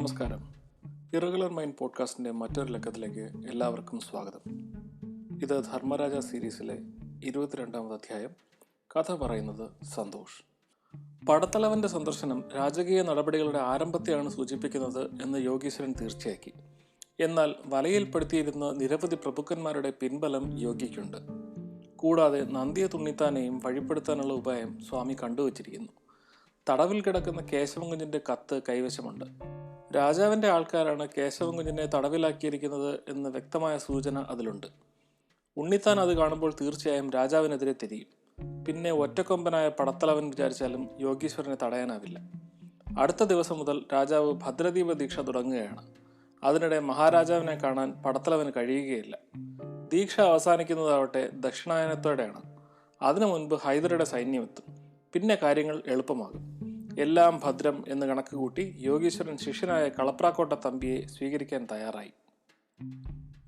നമസ്കാരം. Irregular mind പോഡ്കാസ്റ്റിൻ്റെ മറ്റൊരു ലക്കത്തിലേക്ക് എല്ലാവർക്കും സ്വാഗതം. ഇത് ധർമ്മരാജ സീരീസിലെ 22ാമത് അധ്യായം. കഥ പറയുന്നത് സന്തോഷ്. പടത്തലവൻ്റെ സന്ദർശനം രാജകീയ നടപടികളുടെ ആരംഭത്തെയാണ് സൂചിപ്പിക്കുന്നത് എന്ന് യോഗീശ്വരൻ തീർച്ചയാക്കി. എന്നാൽ വലയിൽപ്പെടുത്തിയിരുന്ന നിരവധി പ്രഭുക്കന്മാരുടെ പിൻബലം യോഗിക്കുണ്ട്. കൂടാതെ നന്ദിയ തുണ്ണിത്താനെയും വഴിപ്പെടുത്താനുള്ള ഉപായം സ്വാമി കണ്ടുവച്ചിരിക്കുന്നു. തടവിൽ കിടക്കുന്ന കേശവൻകുഞ്ഞിൻ്റെ കത്ത് കൈവശമുണ്ട്. രാജാവിൻ്റെ ആൾക്കാരാണ് കേശവൻകുഞ്ഞിനെ തടവിലാക്കിയിരിക്കുന്നത് എന്ന് വ്യക്തമായ സൂചന അതിലുണ്ട്. ഉണ്ണിത്താൻ അത് കാണുമ്പോൾ തീർച്ചയായും രാജാവിനെതിരെ തിരിയും. പിന്നെ ഒറ്റക്കൊമ്പനായ പടത്തലവൻ വിചാരിച്ചാലും യോഗീശ്വരനെ തടയാനാവില്ല. അടുത്ത ദിവസം മുതൽ രാജാവ് ഭദ്രദീപ ദീക്ഷ തുടങ്ങുകയാണ്. അതിനിടെ മഹാരാജാവിനെ കാണാൻ പടത്തലവന് കഴിയുകയില്ല. ദീക്ഷ അവസാനിക്കുന്നതാവട്ടെ ദക്ഷിണായനത്തോടെയാണ്. അതിനു മുൻപ് ഹൈദരുടെ സൈന്യമെത്തും. പിന്നെ കാര്യങ്ങൾ എളുപ്പമാകും. എല്ലാം ഭദ്രം എന്ന് കണക്ക് കൂട്ടി യോഗീശ്വരൻ ശിഷ്യനായ കളപ്രാക്കോട്ട തമ്പിയെ സ്വീകരിക്കാൻ തയ്യാറായി.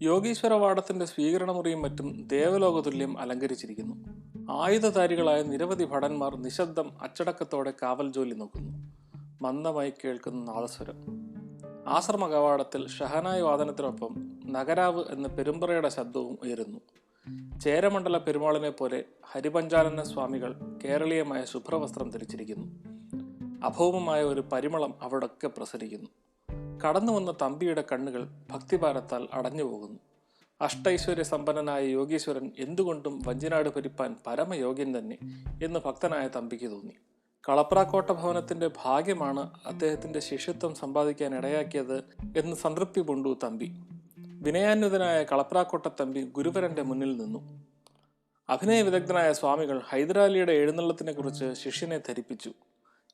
യോഗീശ്വരവാടത്തിന്റെ സ്വീകരണമുറിയും മറ്റും ദേവലോകതുല്യം അലങ്കരിച്ചിരിക്കുന്നു. ആയുധധാരികളായ നിരവധി ഭടന്മാർ നിശബ്ദം അച്ചടക്കത്തോടെ കാവൽ ജോലി നോക്കുന്നു. മന്ദമായി കേൾക്കുന്ന നാദസ്വരം. ആശ്രമ കവാടത്തിൽ ഷഹനായ് വാദനത്തിനൊപ്പം നഗരാവ് എന്ന പെരുമ്പറയുടെ ശബ്ദവും ഉയരുന്നു. ചേരമണ്ഡല പെരുമാളിനെ പോലെ ഹരിപഞ്ചാനന സ്വാമികൾ കേരളീയമായ ശുഭ്രവസ്ത്രം ധരിച്ചിരിക്കുന്നു. അഭൗമമായ ഒരു പരിമളം അവിടൊക്കെ പ്രസരിക്കുന്നു. കടന്നു വന്ന തമ്പിയുടെ കണ്ണുകൾ ഭക്തിഭാരത്താൽ അടഞ്ഞുപോകുന്നു. അഷ്ടൈശ്വര്യ സമ്പന്നനായ യോഗീശ്വരൻ എന്തുകൊണ്ടും വഞ്ചിനാട് ഭരിപ്പാൻ പരമയോഗ്യൻ തന്നെ എന്ന് ഭക്തനായ തമ്പിക്ക് തോന്നി. കളപ്രാക്കോട്ട ഭവനത്തിന്റെ ഭാഗ്യമാണ് അദ്ദേഹത്തിന്റെ ശിഷ്യത്വം സമ്പാദിക്കാൻ ഇടയാക്കിയത് എന്ന് സംതൃപ്തി പൂണ്ടു തമ്പി. വിനയാന്വിതനായ കളപ്രാക്കോട്ട തമ്പി ഗുരുവരന്റെ മുന്നിൽ നിന്നു. അഭിനയ വിദഗ്ധനായ സ്വാമികൾ ഹൈദരാലിയുടെ എഴുന്നള്ളത്തിനെ കുറിച്ച് ശിഷ്യനെ ധരിപ്പിച്ചു.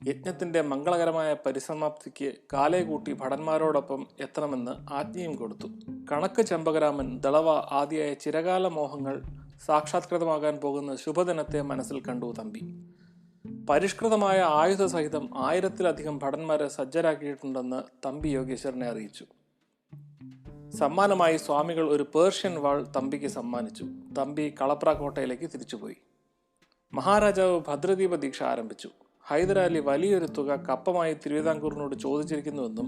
യജ്ഞത്തിന്റെ മംഗളകരമായ പരിസമാപ്തിക്ക് കാലേ കൂട്ടി ഭടന്മാരോടൊപ്പം എത്തണമെന്ന് ആജ്ഞയും കൊടുത്തു. കണക്ക് ചെമ്പകരാമൻ, ദളവ ആദിയായ ചിരകാല മോഹങ്ങൾ സാക്ഷാത്കൃതമാകാൻ പോകുന്ന ശുഭദിനത്തെ മനസ്സിൽ കണ്ടു തമ്പി. പരിഷ്കൃതമായ ആയുധ സഹിതം 1000-ലധികം ഭടന്മാരെ സജ്ജരാക്കിയിട്ടുണ്ടെന്ന് തമ്പി യോഗീശ്വരനെ അറിയിച്ചു. സമ്മാനമായി സ്വാമികൾ ഒരു പേർഷ്യൻ വാൾ തമ്പിക്ക് സമ്മാനിച്ചു. തമ്പി കളപ്രാക്കോട്ടയിലേക്ക് തിരിച്ചുപോയി. മഹാരാജാവ് ഭദ്രദീപ ദീക്ഷ ആരംഭിച്ചു. ഹൈദരാലി വലിയൊരു തുക കപ്പമായി തിരുവിതാംകൂറിനോട് ചോദിച്ചിരിക്കുന്നുവെന്നും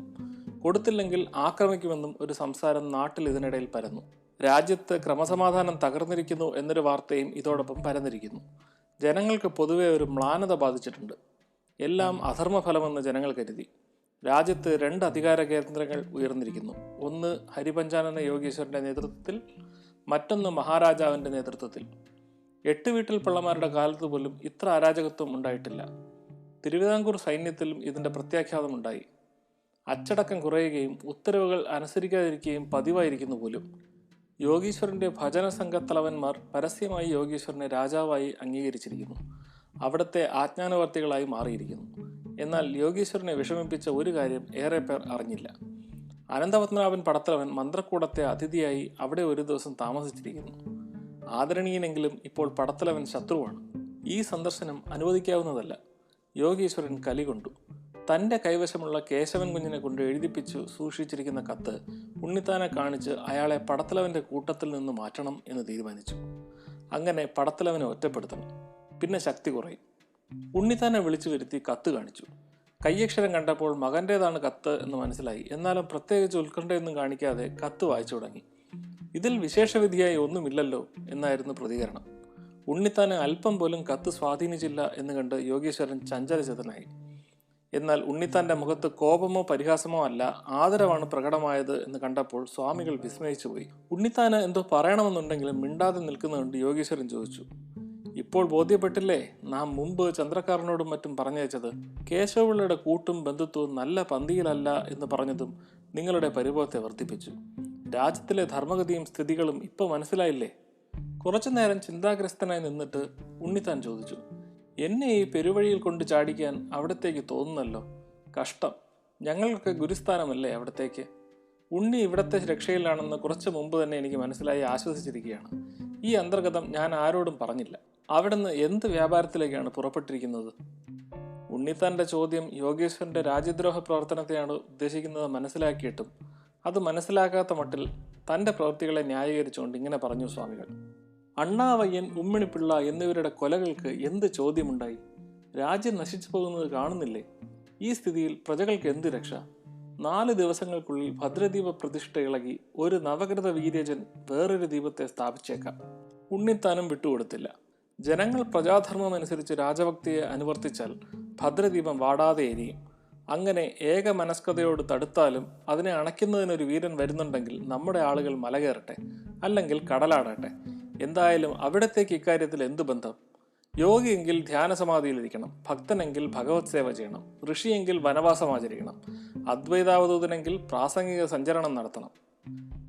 കൊടുത്തില്ലെങ്കിൽ ആക്രമിക്കുമെന്നും ഒരു സംസാരം നാട്ടിൽ ഇതിനിടയിൽ പരന്നു. രാജ്യത്ത് ക്രമസമാധാനം തകർന്നിരിക്കുന്നു എന്നൊരു വാർത്തയും ഇതോടൊപ്പം പരന്നിരിക്കുന്നു. ജനങ്ങൾക്ക് പൊതുവെ ഒരു മ്ലാനത ബാധിച്ചിട്ടുണ്ട്. എല്ലാം അധർമ്മഫലമെന്ന് ജനങ്ങൾ കരുതി. രാജ്യത്ത് 2 അധികാര കേന്ദ്രങ്ങൾ ഉയർന്നിരിക്കുന്നു. ഒന്ന് ഹരിപഞ്ചാനന യോഗീശ്വരന്റെ നേതൃത്വത്തിൽ, മറ്റൊന്ന് മഹാരാജാവിന്റെ നേതൃത്വത്തിൽ. 8 വീട്ടിൽ പിള്ളമാരുടെ കാലത്ത് പോലും ഇത്ര അരാജകത്വം ഉണ്ടായിട്ടില്ല. തിരുവിതാംകൂർ സൈന്യത്തിലും ഇതിന്റെ പ്രത്യാഘാതമുണ്ടായി. അച്ചടക്കം കുറയുകയും ഉത്തരവുകൾ അനുസരിക്കാതിരിക്കുകയും പതിവായിരിക്കുന്നു പോലും. യോഗീശ്വരന്റെ ഭജന സംഘത്തലവന്മാർ പരസ്യമായി യോഗീശ്വരനെ രാജാവായി അംഗീകരിച്ചിരിക്കുന്നു. അവിടുത്തെ ആജ്ഞാനുവർത്തികളായി മാറിയിരിക്കുന്നു. എന്നാൽ യോഗീശ്വരനെ വിഷമിപ്പിച്ച ഒരു കാര്യം ഏറെ പേർ അറിഞ്ഞില്ല. അനന്തപത്മനാഭൻ പടത്തലവൻ മന്ത്രക്കൂടത്തെ അതിഥിയായി അവിടെ ഒരു ദിവസം താമസിച്ചിരിക്കുന്നു. ആദരണീയനെങ്കിലും ഇപ്പോൾ പടത്തലവൻ ശത്രുവാണ്. ഈ സന്ദർശനം അനുവദിക്കാവുന്നതല്ല. യോഗീശ്വരൻ കലികൊണ്ടു. തൻ്റെ കൈവശമുള്ള കേശവൻ കുഞ്ഞിനെ കൊണ്ട് എഴുതിപ്പിച്ചു സൂക്ഷിച്ചിരിക്കുന്ന കത്ത് ഉണ്ണിത്താനെ കാണിച്ച് അയാളെ പടത്തലവന്റെ കൂട്ടത്തിൽ നിന്ന് മാറ്റണം എന്ന് തീരുമാനിച്ചു. അങ്ങനെ പടത്തലവനെ ഒറ്റപ്പെടുത്തണം. പിന്നെ ശക്തി കുറയും. ഉണ്ണിത്താനെ വിളിച്ചു വരുത്തി കത്ത് കാണിച്ചു. കയ്യക്ഷരം കണ്ടപ്പോൾ മകൻ്റേതാണ് കത്ത് എന്ന് മനസ്സിലായി. എന്നാലും പ്രത്യേകിച്ച് ഉത്കണ്ഠയൊന്നും കാണിക്കാതെ കത്ത് വായിച്ചു തുടങ്ങി. ഇതിൽ വിശേഷവിധിയായി ഒന്നുമില്ലല്ലോ എന്നായിരുന്നു പ്രതികരണം. ഉണ്ണിത്താന് അല്പം പോലും കത്ത് സ്വാധീനിച്ചില്ല എന്ന് കണ്ട് യോഗീശ്വരൻ ചഞ്ചലചിതനായി. എന്നാൽ ഉണ്ണിത്താന്റെ മുഖത്ത് കോപമോ പരിഹാസമോ അല്ല, ആദരവാണ് പ്രകടമായത് എന്ന് കണ്ടപ്പോൾ സ്വാമികൾ വിസ്മയിച്ചു പോയി. ഉണ്ണിത്താന് എന്തോ പറയണമെന്നുണ്ടെങ്കിലും മിണ്ടാതെ നിൽക്കുന്നതുകൊണ്ട് യോഗീശ്വരൻ ചോദിച്ചു, ഇപ്പോൾ ബോധ്യപ്പെട്ടില്ലേ നാം മുമ്പ് ചന്ദ്രക്കാരനോടും മറ്റും പറഞ്ഞയച്ചത്? കേശവപിള്ളയുടെ കൂട്ടും ബന്ധുത്വവും നല്ല പന്തിയിലല്ല എന്ന് പറഞ്ഞതും നിങ്ങളുടെ പരിഭവത്തെ വർദ്ധിപ്പിച്ചു. രാജ്യത്തിലെ ധർമ്മഗതിയും സ്ഥിതികളും ഇപ്പോൾ മനസ്സിലായില്ലേ? കുറച്ചു നേരം ചിന്താഗ്രസ്തനായി നിന്നിട്ട് ഉണ്ണിത്താൻ ചോദിച്ചു, എന്നെ ഈ പെരുവഴിയിൽ കൊണ്ട് ചാടിക്കാൻ അവിടത്തേക്ക് തോന്നുന്നല്ലോ. കഷ്ടം, ഞങ്ങൾക്ക് ഗുരുസ്ഥാനമല്ലേ അവിടത്തേക്ക്? ഉണ്ണി ഇവിടത്തെ രക്ഷയിലാണെന്ന് കുറച്ച് മുമ്പ് തന്നെ എനിക്ക് മനസ്സിലായി ആശ്വസിച്ചിരിക്കുകയാണ്. ഈ അന്തർഗതം ഞാൻ ആരോടും പറഞ്ഞില്ല. അവിടുന്ന് എന്ത് വ്യാപാരത്തിലേക്കാണ് പുറപ്പെട്ടിരിക്കുന്നത്? ഉണ്ണിത്താന്റെ ചോദ്യം യോഗീശ്വരന്റെ രാജ്യദ്രോഹ പ്രവർത്തനത്തെയാണ് ഉദ്ദേശിക്കുന്നത് മനസ്സിലാക്കിയിട്ടും അത് മനസ്സിലാക്കാത്ത മട്ടിൽ തൻ്റെ പ്രവൃത്തികളെ ന്യായീകരിച്ചുകൊണ്ട് ഇങ്ങനെ പറഞ്ഞു സ്വാമികൾ. അണ്ണാവയ്യൻ, ഉമ്മിണിപ്പിള്ള എന്നിവരുടെ കൊലകൾക്ക് എന്ത് ചോദ്യമുണ്ടായി? രാജ്യം നശിച്ചു പോകുന്നത് കാണുന്നില്ലേ? ഈ സ്ഥിതിയിൽ പ്രജകൾക്ക് എന്ത് രക്ഷ? 4 ദിവസങ്ങൾക്കുള്ളിൽ ഭദ്രദീപ പ്രതിഷ്ഠ ഇളകി ഒരു നവകൃത വീര്യജൻ വേറൊരു ദീപത്തെ സ്ഥാപിച്ചേക്കാം. ഉണ്ണിത്താനും വിട്ടുകൊടുത്തില്ല. ജനങ്ങൾ പ്രജാധർമ്മമനുസരിച്ച് രാജഭക്തിയെ അനുവർത്തിച്ചാൽ ഭദ്രദീപം വാടാതെ എരിയും. അങ്ങനെ ഏക മനസ്കതയോട് തടുത്താലും അതിനെ അണയ്ക്കുന്നതിനൊരു വീരൻ വരുന്നുണ്ടെങ്കിൽ നമ്മുടെ ആളുകൾ മല കയറട്ടെ, അല്ലെങ്കിൽ കടലാടട്ടെ. എന്തായാലും അവിടത്തേക്ക് ഇക്കാര്യത്തിൽ എന്തു ബന്ധം? യോഗിയെങ്കിൽ ധ്യാനസമാധിയിലിരിക്കണം, ഭക്തനെങ്കിൽ ഭഗവത് സേവ ചെയ്യണം, ഋഷിയെങ്കിൽ വനവാസം ആചരിക്കണം, അദ്വൈതാവധൂതനെങ്കിൽ പ്രാസംഗിക സഞ്ചരണം നടത്തണം.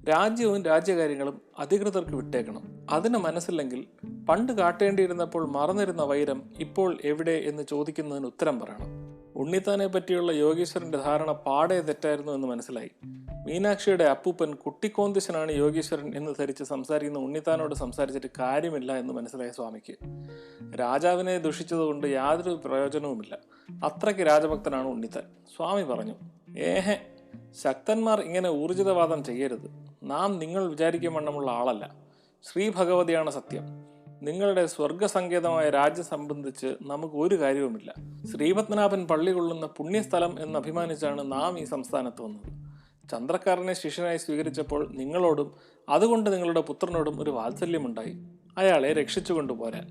രാജ്യവും രാജ്യകാര്യങ്ങളും അധികൃതർക്ക് വിട്ടേക്കണം. അതിന് മനസ്സില്ലെങ്കിൽ പണ്ട് കാട്ടേണ്ടിയിരുന്നപ്പോൾ മറന്നിരുന്ന വൈരം ഇപ്പോൾ എവിടെ എന്ന് ചോദിക്കുന്നതിന് ഉത്തരം പറയണം. ഉണ്ണിത്താനെ പറ്റിയുള്ള യോഗീശ്വരന്റെ ധാരണ പാടെ തെറ്റായിരുന്നു എന്ന് മനസ്സിലായി. മീനാക്ഷിയുടെ അപ്പൂപ്പൻ കുട്ടിക്കോന്തിശനാണ് യോഗീശ്വരൻ എന്ന് ധരിച്ച് സംസാരിക്കുന്ന ഉണ്ണിത്താനോട് സംസാരിച്ചിട്ട് കാര്യമില്ല എന്ന് മനസ്സിലായ സ്വാമിക്ക്. രാജാവിനെ ദുഷിച്ചതുകൊണ്ട് യാതൊരു പ്രയോജനവുമില്ല. അത്രയ്ക്ക് രാജഭക്തനാണ് ഉണ്ണിത്താൻ. സ്വാമി പറഞ്ഞു, ഏഹെ, ശക്തന്മാർ ഇങ്ങനെ ഊർജിതവാദം ചെയ്യരുത്. നാം നിങ്ങൾ വിചാരിക്കും വണ്ണമുള്ള ആളല്ല. ശ്രീ ഭഗവതിയാണ് സത്യം. നിങ്ങളുടെ സ്വർഗസങ്കേതമായ രാജ്യം സംബന്ധിച്ച് നമുക്ക് ഒരു കാര്യവുമില്ല. ശ്രീപത്മനാഭൻ പള്ളി കൊള്ളുന്ന പുണ്യസ്ഥലം എന്ന് അഭിമാനിച്ചാണ് നാം ഈ സംസ്ഥാനത്ത് വന്നത്. ചന്ദ്രക്കാരനെ ശിഷ്യനായി സ്വീകരിച്ചപ്പോൾ നിങ്ങളോടും അതുകൊണ്ട് നിങ്ങളുടെ പുത്രനോടും ഒരു വാത്സല്യമുണ്ടായി. അയാളെ രക്ഷിച്ചുകൊണ്ടു പോരാൻ.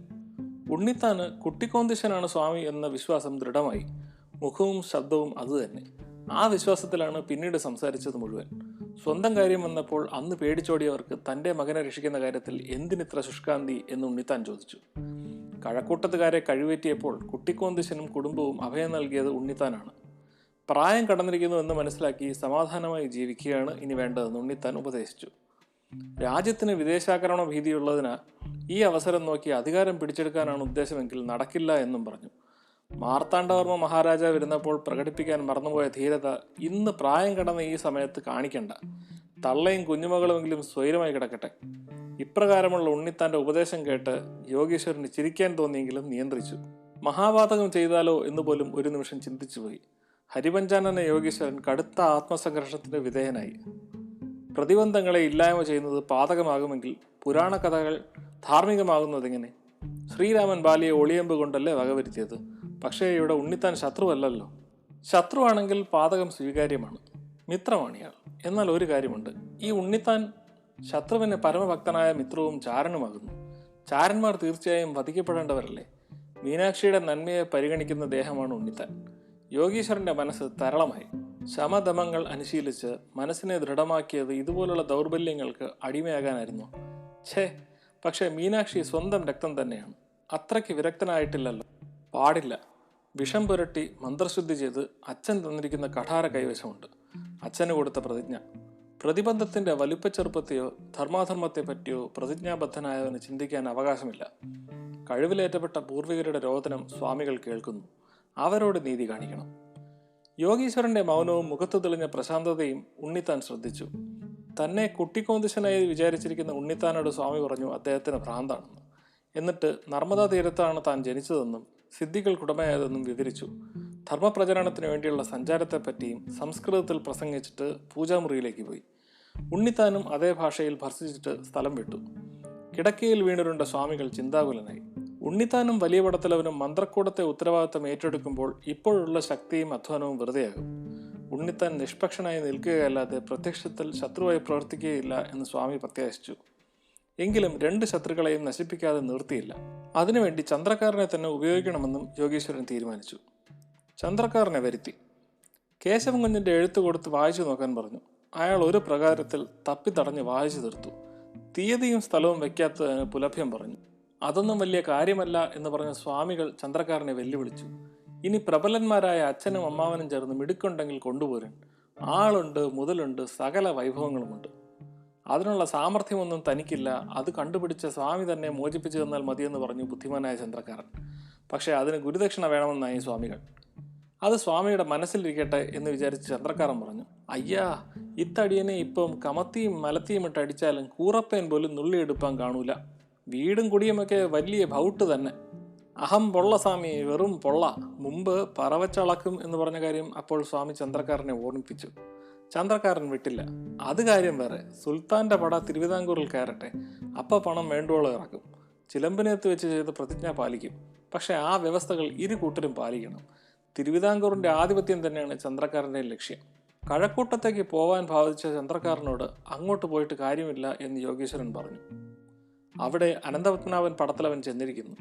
ഉണ്ണിത്താന് കുട്ടിക്കോന്തിശനാണ് സ്വാമി എന്ന വിശ്വാസം ദൃഢമായി. മുഖവും ശബ്ദവും അതുതന്നെ. ആ വിശ്വാസത്തിലാണ് പിന്നീട് സംസാരിച്ചത് മുഴുവൻ. സ്വന്തം കാര്യം വന്നപ്പോൾ അന്ന് പേടിച്ചോടിയവർക്ക് തൻ്റെ മകനെ രക്ഷിക്കുന്ന കാര്യത്തിൽ എന്തിനിത്ര ശുഷ്കാന്തി എന്ന് ഉണ്ണിത്താൻ ചോദിച്ചു. കഴക്കൂട്ടത്തുകാരെ കഴിവേറ്റിയപ്പോൾ കുട്ടിക്കോന്തിശനും കുടുംബവും അഭയം നൽകിയത് ഉണ്ണിത്താനാണ്. പ്രായം കടന്നിരിക്കുന്നു എന്ന് മനസ്സിലാക്കി സമാധാനമായി ജീവിക്കുകയാണ് ഇനി വേണ്ടതെന്ന് ഉണ്ണിത്താൻ ഉപദേശിച്ചു. രാജ്യത്തിന് വിദേശാക്രമണ ഭീതിയുള്ളതിനാൽ ഈ അവസരം നോക്കി അധികാരം പിടിച്ചെടുക്കാനാണ് ഉദ്ദേശമെങ്കിൽ നടക്കില്ല എന്നും പറഞ്ഞു. മാർത്താണ്ഡവർമ്മ മഹാരാജാവ് ഇരുന്നപ്പോൾ പ്രകടിപ്പിക്കാൻ മറന്നുപോയ ധീരത ഇന്ന് പ്രായം കടന്ന ഈ സമയത്ത് കാണിക്കണ്ട. തള്ളയും കുഞ്ഞുമകളുമെങ്കിലും സ്വൈരമായി കിടക്കട്ടെ. ഇപ്രകാരമുള്ള ഉണ്ണിത്താന്റെ ഉപദേശം കേട്ട് യോഗീശ്വരന് ചിരിക്കാൻ തോന്നിയെങ്കിലും നിയന്ത്രിച്ചു. മഹാപാതകം ചെയ്താലോ എന്ന് പോലും ഒരു നിമിഷം ചിന്തിച്ചുപോയി. ഹരിപഞ്ചാനന യോഗീശ്വരൻ കടുത്ത ആത്മസംഘർഷത്തിന് വിധേയനായി. പ്രതിബന്ധങ്ങളെ ഇല്ലായ്മ ചെയ്യുന്നത് പാതകമാകുമെങ്കിൽ പുരാണ കഥകൾ ധാർമ്മികമാകുന്നതെങ്ങനെ? ശ്രീരാമൻ ബാലിയെ ഒളിയമ്പ് കൊണ്ടല്ലേ വകവരുത്തിയത്. പക്ഷേ ഇവിടെ ഉണ്ണിത്താൻ ശത്രുവല്ലല്ലോ. ശത്രുവാണെങ്കിൽ പാതകം സ്വീകാര്യമാണ്, മിത്രമാണിയാൾ. എന്നാൽ ഒരു കാര്യമുണ്ട്, ഈ ഉണ്ണിത്താൻ ശത്രുവിന് പരമഭക്തനായ മിത്രവും ചാരനുമാകുന്നു. ചാരന്മാർ തീർച്ചയായും വധിക്കപ്പെടേണ്ടവരല്ലേ? മീനാക്ഷിയുടെ നന്മയെ പരിഗണിക്കുന്ന ദേഹമാണ് ഉണ്ണിത്താൻ. യോഗീശ്വരന്റെ മനസ്സ് തരളമായി. ശമദമങ്ങൾ അനുശീലിച്ച് മനസ്സിനെ ദൃഢമാക്കിയത് ഇതുപോലുള്ള ദൗർബല്യങ്ങൾക്ക് അടിമയാകാനായിരുന്നു. പക്ഷേ മീനാക്ഷി സ്വന്തം രക്തം തന്നെയാണ്. അത്രയ്ക്ക് വിരക്തനായിട്ടില്ലല്ലോ. പാടില്ല. വിഷം പുരട്ടി മന്ത്രശുദ്ധി ചെയ്ത് അച്ഛൻ തന്നിരിക്കുന്ന കഠാര കൈവശമുണ്ട്. അച്ഛന് കൊടുത്ത പ്രതിജ്ഞ. പ്രതിബന്ധത്തിന്റെ വലിപ്പച്ചെറുപ്പത്തെയോ ധർമാധർമ്മത്തെ പറ്റിയോ പ്രതിജ്ഞാബദ്ധനായവന് ചിന്തിക്കാൻ അവകാശമില്ല. കഴിവിലേറ്റപ്പെട്ട പൂർവികരുടെ രോദനം സ്വാമികൾ കേൾക്കുന്നു. അവരോട് നീതി കാണിക്കണം. യോഗീശ്വരന്റെ മൗനവും മുഖത്തു തെളിഞ്ഞ പ്രശാന്തതയും ഉണ്ണിത്താൻ ശ്രദ്ധിച്ചു. തന്നെ കുട്ടിക്കോന്തിശനായി വിചാരിച്ചിരിക്കുന്ന ഉണ്ണിത്താനോട് സ്വാമി പറഞ്ഞു അദ്ദേഹത്തിന് ഭ്രാന്താണെന്ന്. എന്നിട്ട് നർമ്മദാ തീരത്താണ് താൻ ജനിച്ചതെന്നും സിദ്ധികൾക്കുടമയായതെന്നും വിവരിച്ചു. ധർമ്മപ്രചരണത്തിന് വേണ്ടിയുള്ള സഞ്ചാരത്തെപ്പറ്റിയും സംസ്കൃതത്തിൽ പ്രസംഗിച്ചിട്ട് പൂജാമുറിയിലേക്ക് പോയി. ഉണ്ണിത്താനും അതേ ഭാഷയിൽ ഭർസിച്ചിട്ട് സ്ഥലം വിട്ടു. കിടക്കയിൽ വീണിരുണ്ട സ്വാമികൾ ചിന്താകുലനായി. ഉണ്ണിത്താനും വലിയ പടത്തലവനും മന്ത്രക്കൂടത്തെ ഉത്തരവാദിത്തം ഏറ്റെടുക്കുമ്പോൾ ഇപ്പോഴുള്ള ശക്തിയും അധ്വാനവും വെറുതെയാകും. ഉണ്ണിത്താൻ നിഷ്പക്ഷനായി നിൽക്കുകയല്ലാതെ പ്രത്യക്ഷത്തിൽ ശത്രുവായി പ്രവർത്തിക്കുകയില്ല എന്ന് സ്വാമി പ്രത്യാശിച്ചു. എങ്കിലും 2 ശത്രുക്കളെയും നശിപ്പിക്കാതെ നിർത്തിയില്ല. അതിനുവേണ്ടി ചന്ദ്രക്കാരനെ തന്നെ ഉപയോഗിക്കണമെന്നും യോഗീശ്വരൻ തീരുമാനിച്ചു. ചന്ദ്രക്കാരനെ വരുത്തി കേശവൻ കുഞ്ഞിന്റെ എഴുത്ത് കൊടുത്ത് വായിച്ചു നോക്കാൻ പറഞ്ഞു. അയാൾ ഒരു പ്രകാരത്തിൽ തപ്പിത്തടഞ്ഞ് വായിച്ചു തീർത്തു. തീയതിയും സ്ഥലവും വയ്ക്കാത്തതിന് പുലഭ്യം പറഞ്ഞു. അതൊന്നും വലിയ കാര്യമല്ല എന്ന് പറഞ്ഞ സ്വാമികൾ ചന്ദ്രക്കാരനെ വെല്ലുവിളിച്ചു. ഇനി പ്രബലന്മാരായ അച്ഛനും അമ്മാവനും ചേർന്ന് മിടുക്കുണ്ടെങ്കിൽ കൊണ്ടുപോരാൻ. ആളുണ്ട്, മുതലുണ്ട്, സകല വൈഭവങ്ങളുമുണ്ട്. അതിനുള്ള സാമർഥ്യമൊന്നും തനിക്കില്ല. അത് കണ്ടുപിടിച്ച സ്വാമി തന്നെ മോചിപ്പിച്ചു തന്നാൽ മതിയെന്ന് പറഞ്ഞു ബുദ്ധിമാനായ ചന്ദ്രക്കാരൻ. പക്ഷേ അതിന് ഗുരുദക്ഷിണ വേണമെന്നായി സ്വാമികൾ. അത് സ്വാമിയുടെ മനസ്സിലിരിക്കട്ടെ എന്ന് വിചാരിച്ച് ചന്ദ്രക്കാരൻ പറഞ്ഞു, അയ്യാ, ഇത്തടിയനെ ഇപ്പം കമത്തിയും മലത്തിയും ഇട്ട് അടിച്ചാലും കൂറപ്പേൻ പോലും നുള്ളിയെടുപ്പാൻ കാണൂല. വീടും കുടിയുമൊക്കെ വലിയ ഭൗട്ട് തന്നെ. അഹം പൊള്ള സ്വാമി, വെറും പൊള്ള. മുമ്പ് പറവച്ചളക്കും എന്ന് പറഞ്ഞ കാര്യം അപ്പോൾ സ്വാമി ചന്ദ്രക്കാരനെ ഓർമ്മിപ്പിച്ചു. ചന്ദ്രക്കാരൻ വിട്ടില്ല. അത് കാര്യം വേറെ. സുൽത്താന്റെ പട തിരുവിതാംകൂറിൽ കയറട്ടെ, അപ്പ പണം വേണ്ടുവോളം ഇറക്കും. ചിലമ്പിനകത്ത് വെച്ച് ചെയ്ത പ്രതിജ്ഞ പാലിക്കും. പക്ഷെ ആ വ്യവസ്ഥകൾ ഇരു കൂട്ടരും പാലിക്കണം. തിരുവിതാംകൂറിന്റെ ആധിപത്യം തന്നെയാണ് ചന്ദ്രക്കാരന്റെ ലക്ഷ്യം. കഴക്കൂട്ടത്തേക്ക് പോവാൻ ഭാവിച്ച ചന്ദ്രക്കാരനോട് അങ്ങോട്ട് പോയിട്ട് കാര്യമില്ല എന്ന് യോഗീശ്വരൻ പറഞ്ഞു. അവിടെ അനന്തപത്മനാഭൻ പടത്തലവൻ ചെന്നിരിക്കുന്നു.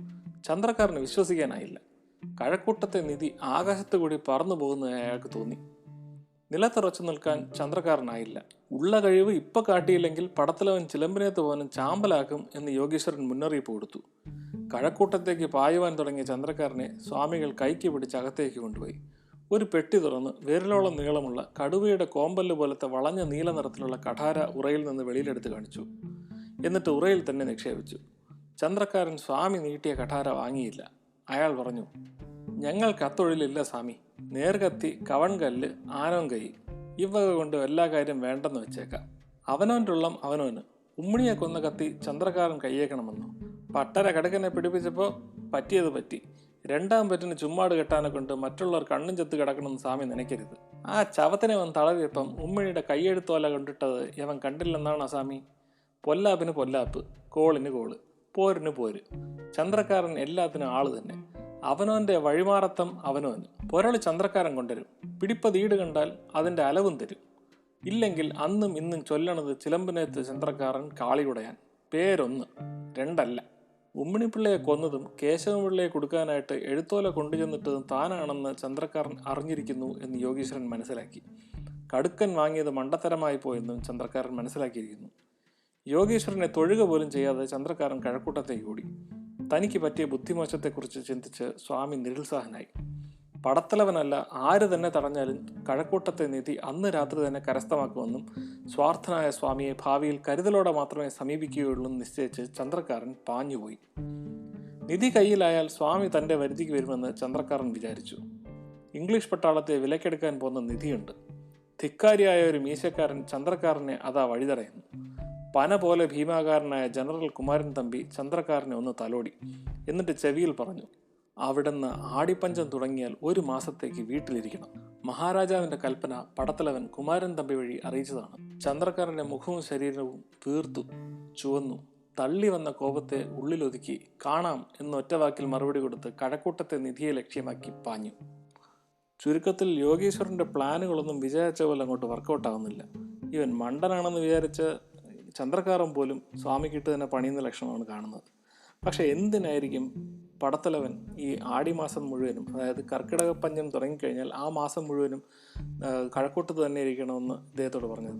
ചന്ദ്രക്കാരന് വിശ്വസിക്കാനായില്ല. കഴക്കൂട്ടത്തെ നിധി ആകാശത്തു കൂടി പറന്നു പോകുന്നതായി അയാൾക്ക് തോന്നി. നിലത്തുറച്ചു നിൽക്കാൻ ചന്ദ്രക്കാരനായില്ല. ഉള്ള കഴിവ് ഇപ്പൊ കാട്ടിയില്ലെങ്കിൽ പടത്തലവൻ ചിലമ്പിനേത്ത് പോകാനും ചാമ്പലാക്കും എന്ന് യോഗീശ്വരൻ മുന്നറിയിപ്പ് കൊടുത്തു. കഴക്കൂട്ടത്തേക്ക് പായുവാൻ തുടങ്ങിയ ചന്ദ്രക്കാരനെ സ്വാമികൾ കൈക്ക് പിടിച്ച് അകത്തേക്ക് കൊണ്ടുപോയി. ഒരു പെട്ടി തുറന്ന് വിരലോളം നീളമുള്ള കടുവയുടെ കോമ്പല്ല് പോലത്തെ വളഞ്ഞ നീല നിറത്തിലുള്ള കഠാര ഉറയിൽ നിന്ന് വെളിയിലെടുത്ത് കാണിച്ചു. എന്നിട്ട് ഉറയിൽ തന്നെ നിക്ഷേപിച്ചു. ചന്ദ്രക്കാരൻ സ്വാമി നീട്ടിയ കഠാര വാങ്ങിയില്ല. അയാൾ പറഞ്ഞു, ഞങ്ങൾക്ക് അത്തൊഴിലില്ല സ്വാമി. നേർകത്തി, കവൺകല്ല്, ആനോങ്കൈ ഇവക കൊണ്ട് എല്ലാ കാര്യം വേണ്ടെന്ന് വെച്ചേക്കാം. അവനവൻ്റെ ഉള്ളം അവനവന്. ഉമ്മിണിയെ കൊന്ന കത്തി ചന്ദ്രക്കാരൻ കയ്യേക്കണമെന്നോ? പട്ടര കടുക്കനെ പിടിപ്പിച്ചപ്പോൾ പറ്റിയത് പറ്റി. രണ്ടാം പറ്റിന് ചുമ്മാട് കെട്ടാനെ കൊണ്ട് മറ്റുള്ളവർ കണ്ണും ചെത്ത് കിടക്കണമെന്ന് സ്വാമി നനയ്ക്കരുത്. ആ ചവത്തിനെ അവൻ തളവിയപ്പം ഉമ്മിണിയുടെ കൈയെഴുത്തോല കൊണ്ടിട്ടത് യവൻ കണ്ടില്ലെന്നാണ് സ്വാമി. പൊല്ലാപ്പിന് പൊല്ലാപ്പ്, കോളിന് കോള്, പോരിന് പോര്. ചന്ദ്രക്കാരൻ എല്ലാത്തിനും ആള് തന്നെ. അവനവൻ്റെ വഴിമാറത്തം അവനവന്. പൊരളി ചന്ദ്രക്കാരൻ കൊണ്ടുവരും. പിടിപ്പതീട് കണ്ടാൽ അതിൻ്റെ അലവും തരും. ഇല്ലെങ്കിൽ അന്നും ഇന്നും ചൊല്ലണത് ചിലമ്പിനേത്ത് ചന്ദ്രക്കാരൻ കാളിയുടയാൻ. പേരൊന്ന്, രണ്ടല്ല. ഉമ്മിണിപ്പിള്ളയെ കൊന്നതും കേശവപിള്ളയെ കൊടുക്കാനായിട്ട് എഴുത്തോല കൊണ്ടുചെന്നിട്ടതും താനാണെന്ന് ചന്ദ്രക്കാരൻ അറിഞ്ഞിരിക്കുന്നു എന്ന് യോഗീശ്വരൻ മനസ്സിലാക്കി. കടുക്കൻ വാങ്ങിയത് മണ്ടത്തരമായി പോയെന്നും ചന്ദ്രക്കാരൻ മനസ്സിലാക്കിയിരിക്കുന്നു. യോഗീശ്വരനെ തൊഴുക പോലും ചെയ്യാതെ ചന്ദ്രക്കാരൻ കഴക്കൂട്ടത്തേക്ക് ഓടി. തനിക്ക് പറ്റിയ ബുദ്ധിമോശത്തെക്കുറിച്ച് ചിന്തിച്ച് സ്വാമി നിരുത്സാഹനായി. പടത്തലവനല്ല ആര് തന്നെ തടഞ്ഞാലും കഴക്കൂട്ടത്തെ നിധി അന്ന് രാത്രി തന്നെ കരസ്ഥമാക്കുമെന്നും സ്വാർത്ഥനായ സ്വാമിയെ ഭാവിയിൽ കരുതലോടെ മാത്രമേ സമീപിക്കുകയുള്ളൂ എന്ന് നിശ്ചയിച്ച് ചന്ദ്രക്കാരൻ പാഞ്ഞുപോയി. നിധി കയ്യിലായാൽ സ്വാമി തൻ്റെ വരുതിക്ക് വരുമെന്ന് ചന്ദ്രക്കാരൻ വിചാരിച്ചു. ഇംഗ്ലീഷ് പട്ടാളത്തെ വിലക്കെടുക്കാൻ പോകുന്ന നിധിയുണ്ട്. ധിക്കാരിയായ ഒരു മീശക്കാരൻ ചന്ദ്രക്കാരനെ അതാ വഴിതടയുന്നു. പന പോലെ ഭീമാകാരനായ ജനറൽ കുമാരൻ തമ്പി ചന്ദ്രക്കാരനെ ഒന്ന് തലോടി. എന്നിട്ട് ചെവിയിൽ പറഞ്ഞു, അവിടുന്ന് ആടിപ്പഞ്ചം തുടങ്ങിയാൽ 1 മാസത്തേക്ക് വീട്ടിലിരിക്കണം. മഹാരാജാവിന്റെ കൽപ്പന പടത്തലവൻ കുമാരൻ തമ്പി വഴി അറിയിച്ചതാണ്. ചന്ദ്രക്കാരന്റെ മുഖവും ശരീരവും വീർത്തു ചുവന്നു. തള്ളി വന്ന കോപത്തെ ഉള്ളിലൊതുക്കി കാണാം എന്നൊറ്റ വാക്കിൽ മറുപടി കൊടുത്ത് കഴക്കൂട്ടത്തെ നിധിയെ ലക്ഷ്യമാക്കി പാഞ്ഞു. ചുരുക്കത്തിൽ യോഗീശ്വരന്റെ പ്ലാനുകളൊന്നും വിചാരിച്ച പോലെ അങ്ങോട്ട് വർക്കൗട്ടാവുന്നില്ല. ഇവൻ മണ്ടനാണെന്ന് വിചാരിച്ച ചന്ദ്രക്കാരൻ പോലും സ്വാമിക്കിട്ട് തന്നെ പണിയുന്ന ലക്ഷണമാണ് കാണുന്നത്. പക്ഷെ എന്തിനായിരിക്കും പടത്തലവൻ ഈ ആടിമാസം മുഴുവനും, അതായത് കർക്കിടക പഞ്ഞം തുടങ്ങിക്കഴിഞ്ഞാൽ ആ മാസം മുഴുവനും കഴക്കൂട്ടത്ത് തന്നെ ഇരിക്കണമെന്ന് ഇദ്ദേഹത്തോട് പറഞ്ഞത്?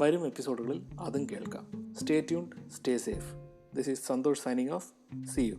വരും എപ്പിസോഡുകളിൽ അതും കേൾക്കാം. Stay tuned, stay safe. This is Santhosh signing off. See U.